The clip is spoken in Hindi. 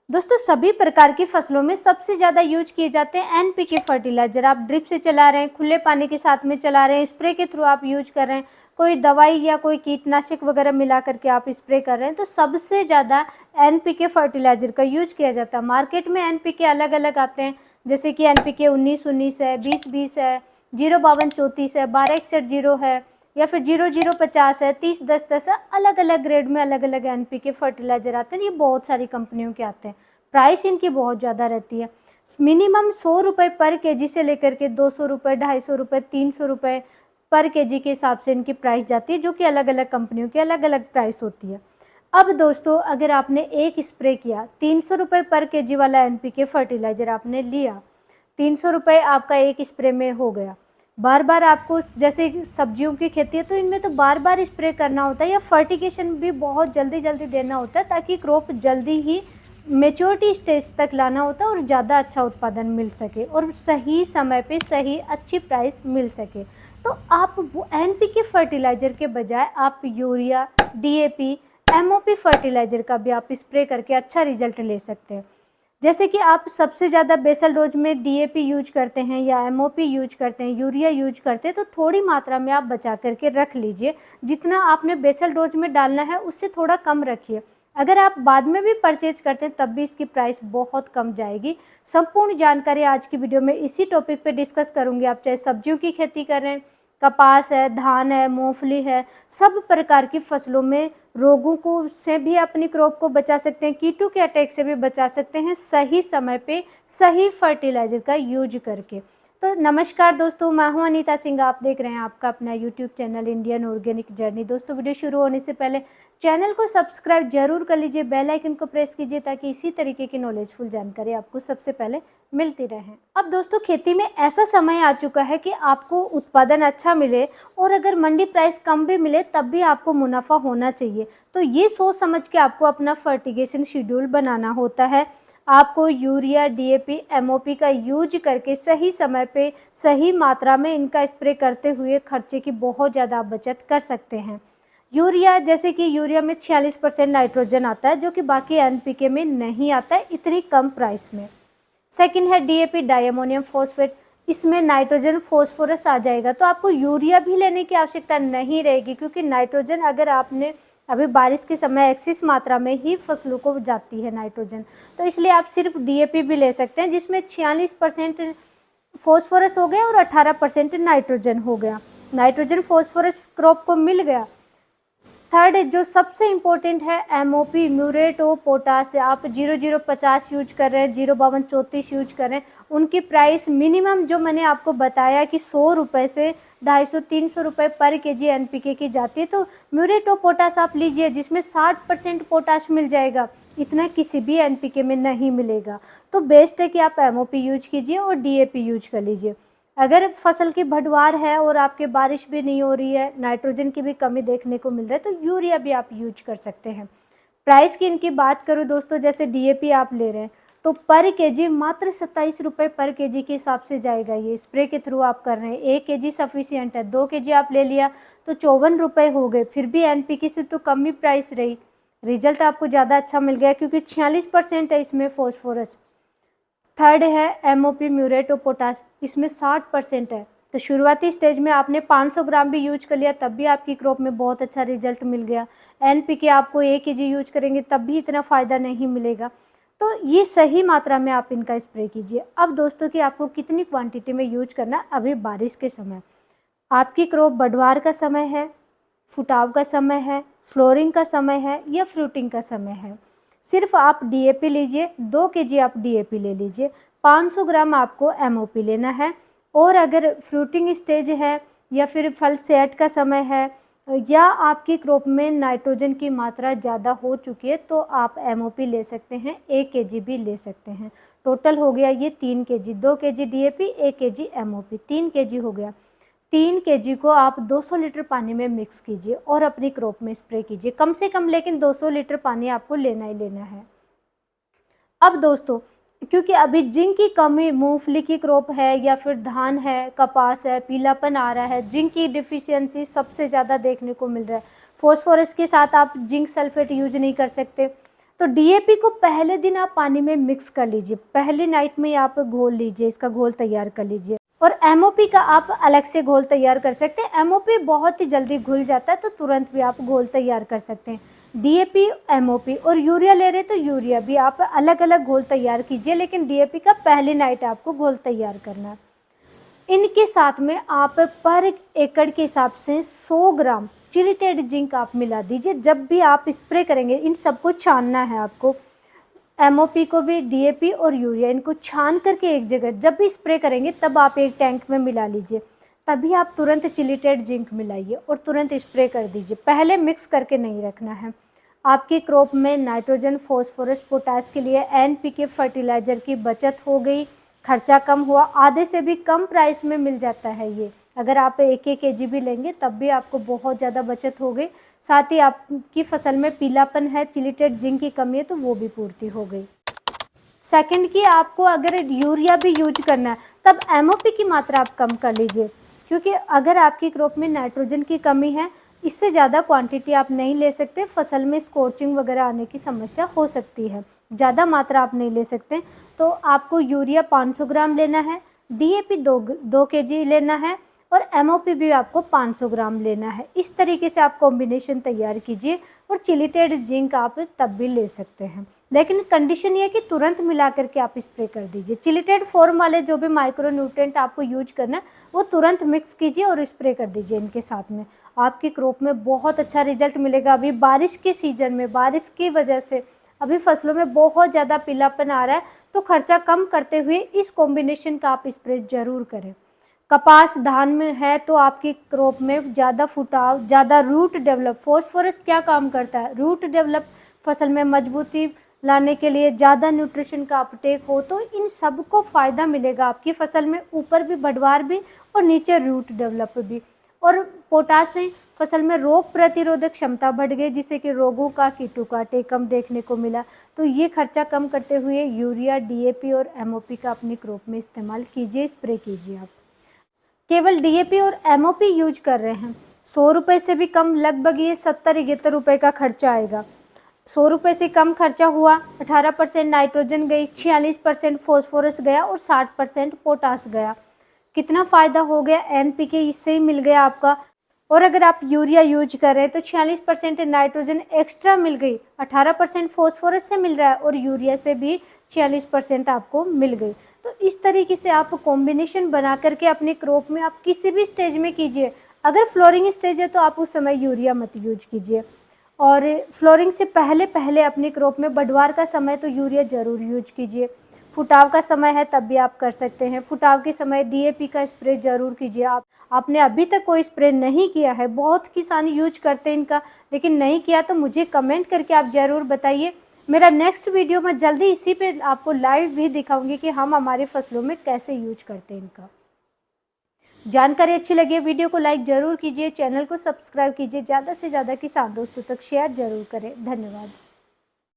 दोस्तों सभी प्रकार की फसलों में सबसे ज़्यादा यूज किए जाते हैं एनपीके फर्टिलाइजर। आप ड्रिप से चला रहे हैं, खुले पानी के साथ में चला रहे हैं, स्प्रे के थ्रू आप यूज कर रहे हैं, कोई दवाई या कोई कीटनाशक वगैरह मिला करके आप स्प्रे कर रहे हैं, तो सबसे ज़्यादा एनपीके फर्टिलाइजर का यूज किया जाता है। मार्केट में एनपीके अलग अलग आते हैं, जैसे कि एनपीके 19-19 है, 20-20 है, 052-34 है, 1261 है, या फिर 0050 है, 30-10-10 है। अलग अलग ग्रेड में अलग अलग एनपीके फर्टिलाइजर आते हैं। ये बहुत सारी कंपनियों के आते हैं। प्राइस इनकी बहुत ज़्यादा रहती है। मिनिमम 100 रुपये पर केजी से लेकर के 200 रुपये, 250 रुपये, 300 रुपये पर केजी के हिसाब से इनकी प्राइस जाती है, जो कि अलग अलग कंपनियों की अलग अलग प्राइस होती है। अब दोस्तों अगर आपने एक स्प्रे किया, 300 रुपये पर केजी वाला एनपीके फर्टिलाइजर आपने लिया, 300 रुपये आपका एक स्प्रे में हो गया। बार बार आपको, जैसे सब्जियों की खेती है तो इनमें तो बार बार स्प्रे करना होता है, या फर्टिगेशन भी बहुत जल्दी जल्दी देना होता है, ताकि क्रॉप जल्दी ही मेच्योरिटी स्टेज तक लाना होता है और ज़्यादा अच्छा उत्पादन मिल सके और सही समय पे सही अच्छी प्राइस मिल सके। तो आप वो एनपीके फर्टिलाइज़र के बजाय आप यूरिया, डीएपी, एमओपी फर्टिलाइज़र का भी आप स्प्रे करके अच्छा रिजल्ट ले सकते हैं। जैसे कि आप सबसे ज़्यादा बेसल डोज में डीएपी यूज करते हैं या एमओपी यूज करते हैं, यूरिया यूज करते हैं, तो थोड़ी मात्रा में आप बचा करके रख लीजिए। जितना आपने बेसल डोज में डालना है उससे थोड़ा कम रखिए। अगर आप बाद में भी परचेज करते हैं तब भी इसकी प्राइस बहुत कम जाएगी। संपूर्ण जानकारी आज की वीडियो में इसी टॉपिक पे डिस्कस करूंगी। आप चाहे सब्जियों की खेती कर रहे हैं, कपास है, धान है, मूंगफली है, सब प्रकार की फसलों में रोगों को से भी अपनी क्रॉप को बचा सकते हैं, कीटों के अटैक से भी बचा सकते हैं, सही समय पे सही फर्टिलाइज़र का यूज करके। तो नमस्कार दोस्तों, मैं हूं अनीता सिंह। आप देख रहे हैं आपका अपना YouTube channel Indian organic journey. दोस्तों वीडियो शुरू होने से पहले चैनल को सब्सक्राइब जरूर कर लीजिए, बेल आइकन को प्रेस कीजिए, ताकि इसी तरीके की नॉलेजफुल जानकारी आपको सबसे पहले मिलती रहे। अब दोस्तों खेती में ऐसा समय आ चुका है कि आपको उत्पादन अच्छा मिले और अगर मंडी प्राइस कम भी मिले तब भी आपको मुनाफा होना चाहिए। तो ये सोच समझ के आपको अपना फर्टिगेशन शेड्यूल बनाना होता है। आपको यूरिया, डीएपी, एमओपी का यूज करके सही समय पे सही मात्रा में इनका स्प्रे करते हुए खर्चे की बहुत ज़्यादा आप बचत कर सकते हैं। यूरिया, जैसे कि यूरिया में 46% नाइट्रोजन आता है, जो कि बाकी एनपीके में नहीं आता है इतनी कम प्राइस में। सेकंड है डीएपी, डायमोनियम फॉस्फेट। इसमें नाइट्रोजन, फॉस्फोरस आ जाएगा, तो आपको यूरिया भी लेने की आवश्यकता नहीं रहेगी, क्योंकि नाइट्रोजन अगर आपने अभी बारिश के समय एक्सिस मात्रा में ही फसलों को जाती है नाइट्रोजन, तो इसलिए आप सिर्फ डीएपी भी ले सकते हैं, जिसमें 46% फॉस्फोरस हो गया और 18% नाइट्रोजन हो गया। नाइट्रोजन फॉस्फोरस क्रॉप को मिल गया। थर्ड जो सबसे इम्पोर्टेंट है एमओपी, म्यूरेट ऑफ पोटाश। आप 0050 यूज कर रहे हैं, 05234 यूज कर रहे हैं, उनकी प्राइस मिनिमम जो मैंने आपको बताया कि 100 रुपये से 250-300 रुपये पर केजी एनपीके की जाती है। तो म्यूरेट ऑफ पोटाश आप लीजिए, जिसमें 60% पोटाश मिल जाएगा। इतना किसी भी एनपीके में नहीं मिलेगा। तो बेस्ट है कि आप एमओपी यूज कीजिए और डीएपी यूज कर लीजिए। अगर फसल की भड़वार है और आपके बारिश भी नहीं हो रही है, नाइट्रोजन की भी कमी देखने को मिल रहा है, तो यूरिया भी आप यूज कर सकते हैं। प्राइस की इनकी बात करूँ दोस्तों, जैसे डीएपी आप ले रहे हैं तो पर केजी मात्र 27 रुपये पर केजी के हिसाब से जाएगा। ये स्प्रे के थ्रू आप कर रहे हैं, 1 केजी सफिशियंट है। 2 केजी आप ले लिया तो 54 रुपये हो गए। फिर भी एनपीके से तो कम ही प्राइस रही, रिजल्ट आपको ज़्यादा अच्छा मिल गया, क्योंकि 46% है इसमें फॉस्फोरस। थर्ड है एमओपी, म्यूरेट ऑफ पोटाश, इसमें 60% है। तो शुरुआती स्टेज में आपने 500 ग्राम भी यूज कर लिया तब भी आपकी क्रॉप में बहुत अच्छा रिजल्ट मिल गया। एनपीके आपको 1 केजी यूज करेंगे तब भी इतना फ़ायदा नहीं मिलेगा। तो ये सही मात्रा में आप इनका स्प्रे कीजिए। अब दोस्तों कि आपको कितनी क्वांटिटी में यूज करना, अभी बारिश के समय आपकी क्रॉप बढ़वार का समय है, फुटाव का समय है, फ्लोरिंग का समय है या फ्रूटिंग का समय है, सिर्फ आप डीएपी लीजिए। 2 केजी आप डीएपी ले लीजिए, 500 ग्राम आपको एमओपी लेना है। और अगर फ्रूटिंग स्टेज है या फिर फल सेट का समय है या आपकी क्रॉप में नाइट्रोजन की मात्रा ज़्यादा हो चुकी है, तो आप एमओपी ले सकते हैं, 1 केजी भी ले सकते हैं। टोटल हो गया ये 3 KG, 2 KG DAP, 1 KG MOP, 3 KG हो गया। 3 केजी को आप 200 लीटर पानी में मिक्स कीजिए और अपनी क्रॉप में स्प्रे कीजिए। कम से कम लेकिन 200 लीटर पानी आपको लेना ही लेना है। अब दोस्तों क्योंकि अभी जिंक की कमी मूंगफली की क्रॉप है या फिर धान है, कपास है, पीलापन आ रहा है, जिंक की डिफिशियंसी सबसे ज़्यादा देखने को मिल रहा है। फॉस्फोरस के साथ आप जिंक सल्फेट यूज नहीं कर सकते। तो डीएपी को पहले दिन आप पानी में मिक्स कर लीजिए, पहली नाइट में आप घोल लीजिए, इसका घोल तैयार कर लीजिए। और एमओपी का आप अलग से घोल तैयार कर सकते हैं। एमओपी बहुत ही जल्दी घुल जाता है, तो तुरंत भी आप घोल तैयार कर सकते हैं। डीएपी, एमओपी और यूरिया ले रहे तो यूरिया भी आप अलग अलग घोल तैयार कीजिए, लेकिन डीएपी का पहली नाइट आपको घोल तैयार करना है। इनके साथ में आप पर एकड़ के हिसाब से 100 ग्राम चिलिटेड जिंक आप मिला दीजिए। जब भी आप स्प्रे करेंगे, इन सबको छानना है आपको, एमओपी को भी, डीएपी और यूरिया, इनको छान करके एक जगह जब भी स्प्रे करेंगे तब आप एक टैंक में मिला लीजिए। तभी आप तुरंत चिलिटेड जिंक मिलाइए और तुरंत स्प्रे कर दीजिए, पहले मिक्स करके नहीं रखना है। आपकी क्रॉप में नाइट्रोजन, फास्फोरस, पोटास के लिए एनपीके फर्टिलाइज़र की बचत हो गई, खर्चा कम हुआ, आधे से भी कम प्राइस में मिल जाता है ये। अगर आप 1-1 केजी भी लेंगे तब भी आपको बहुत ज़्यादा बचत हो गई। साथ ही आपकी फसल में पीलापन है, चिलिटेड जिंक की कमी है, तो वो भी पूर्ति हो गई। सेकंड की, आपको अगर यूरिया भी यूज करना है तब एमओपी की मात्रा आप कम कर लीजिए, क्योंकि अगर आपकी क्रॉप में नाइट्रोजन की कमी है, इससे ज़्यादा क्वांटिटी आप नहीं ले सकते, फसल में स्कॉचिंग वगैरह आने की समस्या हो सकती है, ज़्यादा मात्रा आप नहीं ले सकते। तो आपको यूरिया 500 ग्राम लेना है, डीएपी 2 केजी लेना है और एमओपी भी आपको 500 ग्राम लेना है। इस तरीके से आप कॉम्बिनेशन तैयार कीजिए और चिलिटेड जिंक आप तब भी ले सकते हैं, लेकिन कंडीशन ये है कि तुरंत मिला करके आप स्प्रे कर दीजिए। चिलिटेड फॉर्म वाले जो भी माइक्रो न्यूट्रिएंट आपको यूज करना है वो तुरंत मिक्स कीजिए और स्प्रे कर दीजिए इनके साथ में। आपकी क्रॉप में बहुत अच्छा रिजल्ट मिलेगा। अभी बारिश के सीजन में, बारिश की वजह से अभी फसलों में बहुत ज़्यादा पीलापन आ रहा है, तो खर्चा कम करते हुए इस कॉम्बिनेशन का आप स्प्रे जरूर करें। कपास, धान में है तो आपकी क्रॉप में ज़्यादा फुटाव, ज़्यादा रूट डेवलप, फॉस्फोरस क्या काम करता है, रूट डेवलप, फसल में मजबूती लाने के लिए ज़्यादा न्यूट्रिशन का अपटेक हो, तो इन सब को फ़ायदा मिलेगा आपकी फसल में, ऊपर भी बढ़वार भी और नीचे रूट डेवलप भी। और पोटास से फसल में रोग प्रतिरोधक क्षमता बढ़ गई, जिससे कि रोगों का कीटों काटे कम देखने को मिला। तो ये खर्चा कम करते हुए यूरिया, डीएपी और एमओपी का अपनी क्रॉप में इस्तेमाल कीजिए, स्प्रे कीजिए। आप केवल डीएपी और एमओपी यूज कर रहे हैं, 100 रुपये से भी कम, लगभग ये 70-71 रुपये का खर्चा आएगा। 100 रुपये से कम खर्चा हुआ, 18% नाइट्रोजन गई, 46% फॉस्फोरस गया और 60% पोटास गया। कितना फ़ायदा हो गया, एनपीके इससे ही मिल गया आपका। और अगर आप यूरिया यूज कर रहे हैं तो 46% नाइट्रोजन एक्स्ट्रा मिल गई, 18% फॉस्फोरस से मिल रहा है और यूरिया से भी 46% आपको मिल गई। तो इस तरीके से आप कॉम्बिनेशन बना करके अपनी क्रॉप में आप किसी भी स्टेज में कीजिए। अगर फ्लोरिंग स्टेज है तो आप उस समय यूरिया मत यूज कीजिए, और फ्लोरिंग से पहले पहले अपनी क्रॉप में बढ़वार का समय तो यूरिया ज़रूर यूज कीजिए। फुटाव का समय है तब भी आप कर सकते हैं, फुटाव के समय डीएपी का स्प्रे ज़रूर कीजिए। आपने अभी तक कोई स्प्रे नहीं किया है, बहुत किसान यूज करते हैं इनका, लेकिन नहीं किया तो मुझे कमेंट करके आप ज़रूर बताइए। मेरा नेक्स्ट वीडियो में जल्दी इसी पे आपको लाइव भी दिखाऊंगी कि हम हमारी फसलों में कैसे यूज करते हैं इनका। जानकारी अच्छी लगी वीडियो को लाइक ज़रूर कीजिए, चैनल को सब्सक्राइब कीजिए, ज़्यादा से ज़्यादा किसान दोस्तों तक शेयर ज़रूर करें। धन्यवाद।